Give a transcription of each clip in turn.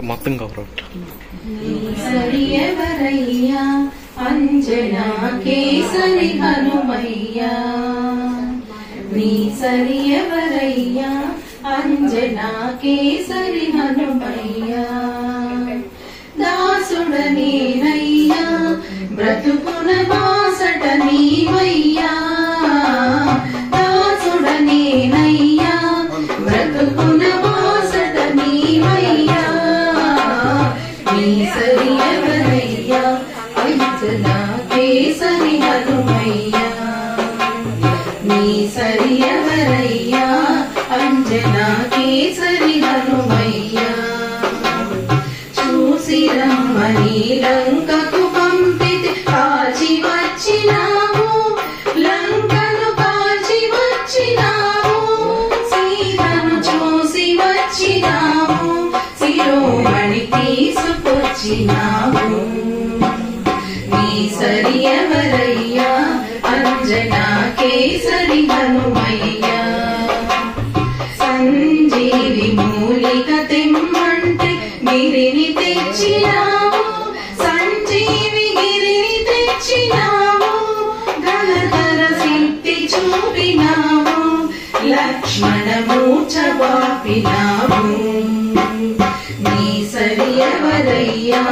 మొత్తం కవర్ ఎవరయ్యా అంజనా కేసరి హనుమయ్యా నీ సరి ఎవరయ్యా అంజనా కేసరి హనుమయ్యా దాసుడనేనయ్యా బ్రతుకున బాసట నీవయ్యా దాసుడనేనయ్యా బ్రతుకున బాసట నీవయ్యా నీ సరి ఎవరయ్యా అంజనా కేసరి హనుమయ్యా నీ సరి ఎవరయ్యా అంజనా కేసరి హనుమయ్యా చూసి రమ్మని లంకకు పంపితే కాచి వచ్చినావు లంకను కాచి వచ్చినావు సీతను చూసి వచ్చినావు శిరోమణి తీసుకొచ్చినావు నీ సరి ఎవరయ్యా అంజనా కేసరి హనుమయ్యా సంజీవి మూలిక తెమ్మంటే గిరిని తెచ్చినావు సంజీవి గిరిని తెచ్చినావు ఘనధర సిద్ధి చూపినావు లక్ష్మణ మూర్ఛ వాపినావు నీ సరి ఎవరయ్యా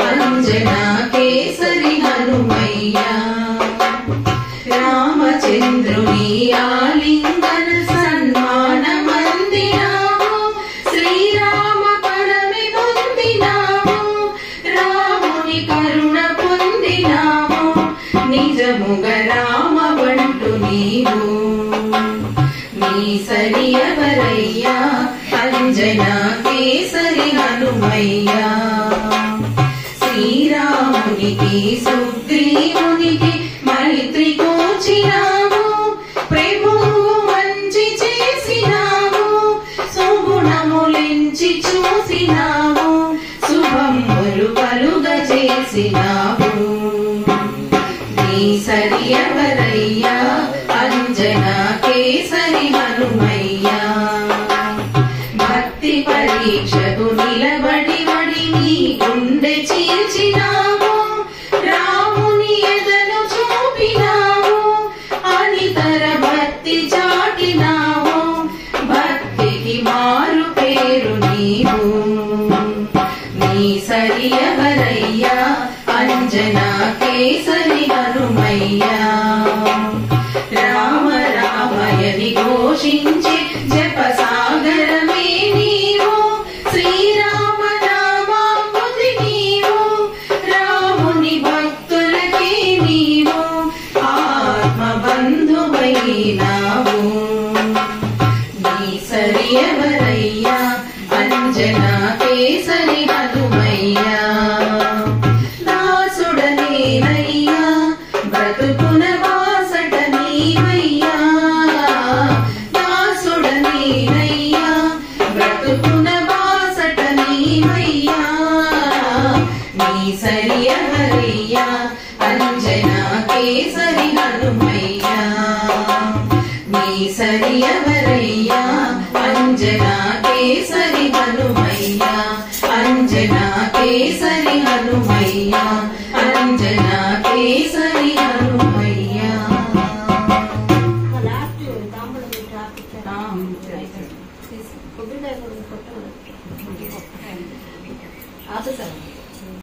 అంజనా కేసరి హనుమయ్యా రామచంద్రుని ఆలింగన సన్మానమందినావు శ్రీరామ పరమి పొందినావు రాముని కరుణ పొందినావు నిజముగ రామ బంటు నీవు నీ సరి ఎవరయ్యా అంజనా కేసరి హనుమయ్యా శ్రీరామునికి సుగ్రీవునికి మైత్రి కూర్చినావు ప్రభువు మంచి చేసినావు సుగుణములించి చూసినావు శుభములు కలుగ చేసినావు నీ సరి ఎవరయ్యా అంజనా కేసరి హనుమయ్యా భక్తి పరీక్షకు నిలబడి వడి నీ గుండె చీల్చినావు రాముని ఎదను చూపినావు అనితర భక్తి చాటినావు భక్తికి మారు పేరు నీవు నీ సరి ఎవరయ్యా అంజనా కేసరి హనుమయ్యా రామ రామయని ఘోషించే జప సాగరమే నీవు శ్రీరామ నామామృతి నీవు రాముని భక్తులకే నీవు ఆత్మ బంధువైనావు నీ సరి ఎవరయ్యా అంజనా కేసరి హనుమయ్యా దాసుడనేనయ్యా బ్రతుకున బాసట నీవయ్యా దాసుడనేనయ్యా బ్రతుకున బాసట నీవయ్యా నీ సరి ఎవరయ్యా అంజనా కేసరి హనుమయ్యా నీ సరి ఎవరయ్యా అంజనా కేసరి హనుమయ్యా అంజనా కేసరి హనుమయ్యా అంజనా కేసరి హనుమయ్యా ఆపేసారు.